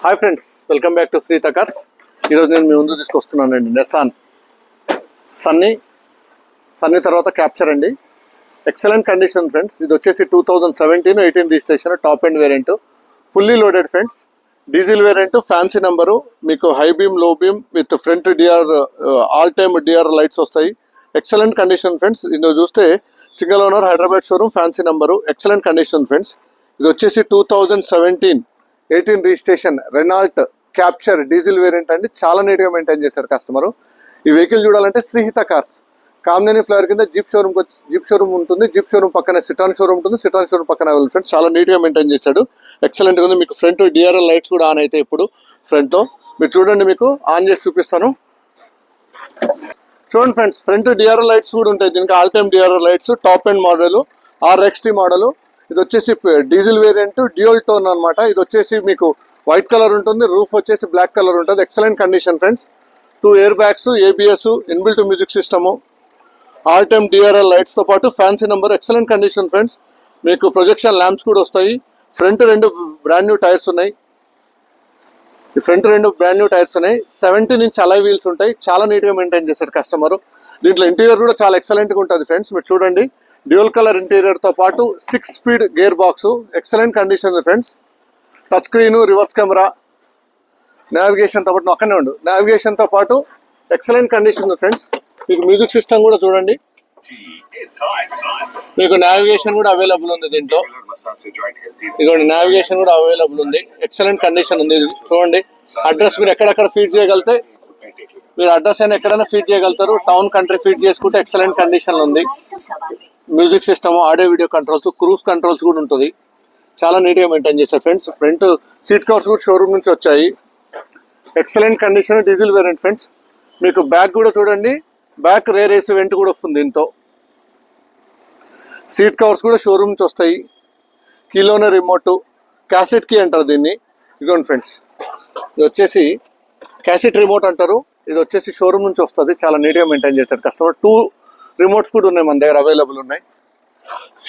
Hi friends, welcome back to Shrita cars. ఈరోజు నేను మీ ముందు తీసుకొస్తున్నానండి నెస్సాన్ సన్నీ తర్వాత క్యాప్చర్ అండి. Excellent condition friends. ఇది వచ్చేసి 2017-18 registration, top end variant, fully loaded friends. Diesel variant, fancy number, మీకు high beam, low beam with front DR, all time DR lights వస్తాయి. Excellent condition friends. ఇందులో చూస్తే single owner, Hyderabad showroom, fancy number, excellent condition friends. ఇది వచ్చేసి 2017-18 registration Renault Captur diesel variant అండి. చాలా నీట్గా maintain చేశారు కస్టమరు. ఈ వెహికల్ చూడాలంటే శ్రీహిత కార్స్ కామినేని ఫ్లైఓవర్ కింద జీప్ షోరూమ్ ఉంటుంది. జీప్ షోరూమ్ పక్కన సిటాన్ షోరూమ్ ఉంటుంది. సిటాన్ షోరూమ్ పక్కన ఫ్రెండ్స్ చాలా నీట్గా మెయింటైన్ చేశాడు. ఎక్సలెంట్గా ఉంది. మీకు ఫ్రంట్ డిఆర్ఎల్ లైట్స్ కూడా ఆన్ అయితే ఇప్పుడు ఫ్రంట్తో మీరు చూడండి, మీకు ఆన్ చేసి చూపిస్తాను. చూడండి ఫ్రెండ్స్, ఫ్రంట్ డిఆర్ఎల్ లైట్స్ కూడా ఉంటాయి. దీనికి all time DRL lights, top end model, RXT model. ఇది వచ్చేసి డీజిల్ వేరియంట్, డ్యూయల్ టోన్ అనమాట. ఇది వచ్చేసి మీకు వైట్ కలర్ ఉంటుంది, రూఫ్ వచ్చేసి బ్లాక్ కలర్ ఉంటుంది. Excellent condition friends. 2 air bags, ABS, inbuilt music system, all time DRL లైట్స్తో పాటు fancy number. Excellent condition friends. మీకు ప్రొజెక్షన్ ల్యాంప్స్ కూడా వస్తాయి. ఫ్రంట్ 2 బ్రాండ్ న్యూ టైర్స్ ఉన్నాయి. ఈ ఫ్రంట్ 2 బ్రాండ్ న్యూ టైర్స్ ఉన్నాయి. 17 ఇంచ్ అలై వీల్స్ ఉంటాయి. చాలా నీట్గా మెయింటైన్ చేశారు కస్టమర్. దీంట్లో ఇంటీరియర్ కూడా చాలా ఎక్సలెంట్గా ఉంటుంది ఫ్రెండ్స్. మీరు చూడండి, డ్యూయల్ కలర్ ఇంటీరియర్తో పాటు 6 speed gear box. Excellent condition friends. Touch screen, reverse camera, నావిగేషన్తో పాటు అక్కడనే ఉండు. నావిగేషన్తో పాటు ఎక్సలెంట్ కండిషన్ ఫ్రెండ్స్. మీకు మ్యూజిక్ సిస్టమ్ కూడా చూడండి. మీకు నావిగేషన్ కూడా అవైలబుల్ ఉంది దీంట్లో. ఇదిగోండి, నావిగేషన్ కూడా అవైలబుల్ ఉంది. ఎక్సలెంట్ కండిషన్ ఉంది. చూడండి, అడ్రస్ మీరు ఎక్కడెక్కడ ఫీడ్ చేయగలిగితే మీరు అడ్రస్ అయినా ఎక్కడైనా ఫీడ్ చేయగలుగుతారు. టౌన్, కంట్రీ ఫీడ్ చేసుకుంటే ఎక్సలెంట్ కండిషన్ ఉంది. Music system, audio video controls, cruise controls కూడా ఉంటుంది. చాలా నీట్గా మెయింటైన్ చేశారు ఫ్రెండ్స్. ఫ్రంట్ సీట్ కవర్స్ కూడా షోరూమ్ నుంచి వచ్చాయి. Excellent condition diesel variant friends. మీకు బ్యాక్ కూడా చూడండి, బ్యాక్ రేర్ ఏసీ వెంట్ కూడా వస్తుంది దీంతో. సీట్ కవర్స్ కూడా షోరూమ్ నుంచి వస్తాయి. కీలోనే రిమోట్, క్యాసెట్ కీ అంటారు దీన్ని. ఇదిగోండి ఫ్రెండ్స్, ఇది వచ్చేసి క్యాసెట్ రిమోట్ అంటారు. ఇది వచ్చేసి షోరూమ్ నుంచి వస్తుంది. చాలా నీట్గా మెయింటైన్ చేశారు కస్టమర్. 2 రిమోట్స్ కూడా ఉన్నాయి మన దగ్గర, అవైలబుల్ ఉన్నాయి.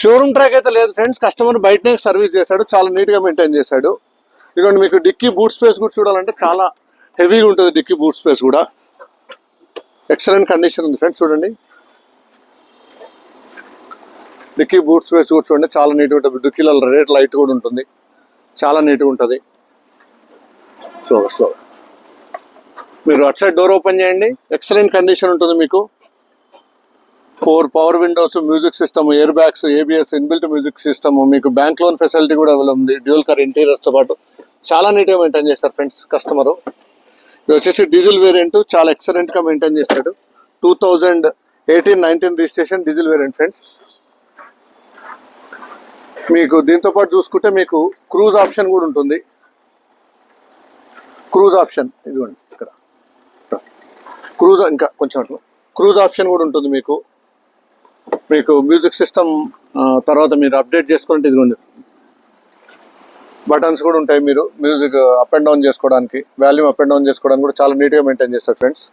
షోరూమ్ ట్రాక్ అయితే లేదు ఫ్రెండ్స్. కస్టమర్ బయటనే సర్వీస్ చేశాడు. చాలా నీట్గా మెయింటైన్ చేశాడు. ఇదిగోండి, మీకు డిక్కీ బూట్ స్పేస్ కూడా చూడాలంటే చాలా హెవీగా ఉంటుంది. డిక్కీ బూట్ స్పేస్ కూడా ఎక్సలెంట్ కండిషన్ ఉంది ఫ్రెండ్స్. చూడండి, డిక్కీ బూట్ స్పేస్ కూడా చూడండి, చాలా నీట్గా ఉంటుంది. డిక్కీలో రేట్ లైట్ కూడా ఉంటుంది. చాలా నీట్గా ఉంటుంది. స్లోగా మీరు అటు సైడ్ డోర్ ఓపెన్ చేయండి. ఎక్సలెంట్ కండిషన్ ఉంటుంది. మీకు 4 power Windows, music system, air bags, ABS, inbuilt music system, మీకు బ్యాంక్ లోన్ ఫెసిలిటీ కూడా అవైలబుల్ ఉంది. డ్యూయల్ కార్ ఇంటీరియర్స్తో పాటు చాలా నీట్గా మెయింటైన్ చేస్తారు ఫ్రెండ్స్ కస్టమరు. ఇది వచ్చేసి డీజిల్ వేరియంట్, చాలా ఎక్సలెంట్గా మెయింటైన్ చేస్తాడు. 2018-19 రిజిస్ట్రేషన్ డీజిల్ వేరియంట్ ఫ్రెండ్స్. మీకు దీంతో పాటు చూసుకుంటే మీకు క్రూజ్ ఆప్షన్ కూడా ఉంటుంది. క్రూజ్ ఆప్షన్ ఇదిగోండి, ఇక్కడ క్రూజ్, ఇంకా కొంచెం అట్లా క్రూజ్ ఆప్షన్ కూడా ఉంటుంది. మీకు మ్యూజిక్ సిస్టమ్ తర్వాత మీరు అప్డేట్ చేసుకుంటే ఇదిగోండి, బటన్స్ కూడా ఉంటాయి. మీరు మ్యూజిక్ అప్ అండ్ డౌన్ చేసుకోవడానికి, వాల్యూమ్ అప్ అండ్ డౌన్ చేసుకోవడానికి కూడా చాలా నీట్గా మెయింటైన్ చేస్తారు ఫ్రెండ్స్.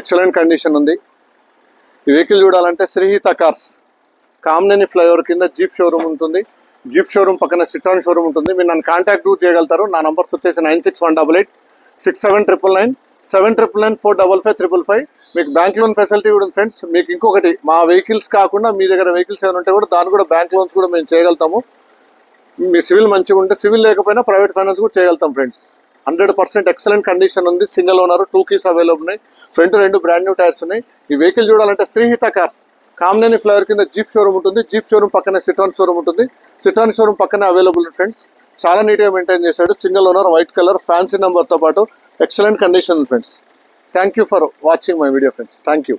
ఎక్సలెంట్ కండిషన్ ఉంది. ఈ వెహికల్ చూడాలంటే శ్రీహిత కార్స్ కామినేని ఫ్లైఓవర్ కింద జీప్ షోరూమ్ ఉంటుంది. జీప్ షోరూమ్ పక్కన సిటాన్ షోరూమ్ ఉంటుంది. మీరు నన్ను కాంటాక్ట్ చేయగలుగుతారు. నా నంబర్స్ వచ్చేసి 961888 6799 7999 455 మీకు బ్యాంక్ లోన్ ఫెసిలిటీ కూడా ఉంది ఫ్రెండ్స్. మీకు ఇంకొకటి, మా వెహికల్స్ కాకుండా మీ దగ్గర వెహికల్స్ ఏమైనా ఉంటే కూడా దాన్ని కూడా బ్యాంక్ లోన్స్ కూడా మేము చేయగలుగుతాము. మీ సివిల్ మంచిగా ఉంటే, సివిల్ లేకపోయినా ప్రైవేట్ ఫైనాన్స్ కూడా చేయగలుగుతాం ఫ్రెండ్స్. 100% ఎక్సలెంట్ కండిషన్ ఉంది. సింగిల్ ఓనర్, 2 కీస్ అవైలబుల్ ఉన్నాయి. ఫ్రంట్ 2 బ్రాండ్ న్యూ టైర్స్ ఉన్నాయి. ఈ వెహికల్ చూడాలంటే శ్రీహిత కార్స్ కామినేని ఫ్లైఓవర్ కింద జీప్ షోరూమ్ ఉంటుంది. జీప్ షోరూమ్ పక్కనే సిటాన్ షోరూమ్ ఉంటుంది. సిటాన్ షోరూమ్ పక్కనే అవైలబుల్ ఫ్రెండ్స్. చాలా నీట్గా మెయింటైన్ చేశాడు. Single owner, white colour, fancy నెంబర్తో పాటు excellent condition friends. Thank you for watching my video friends. Thank you.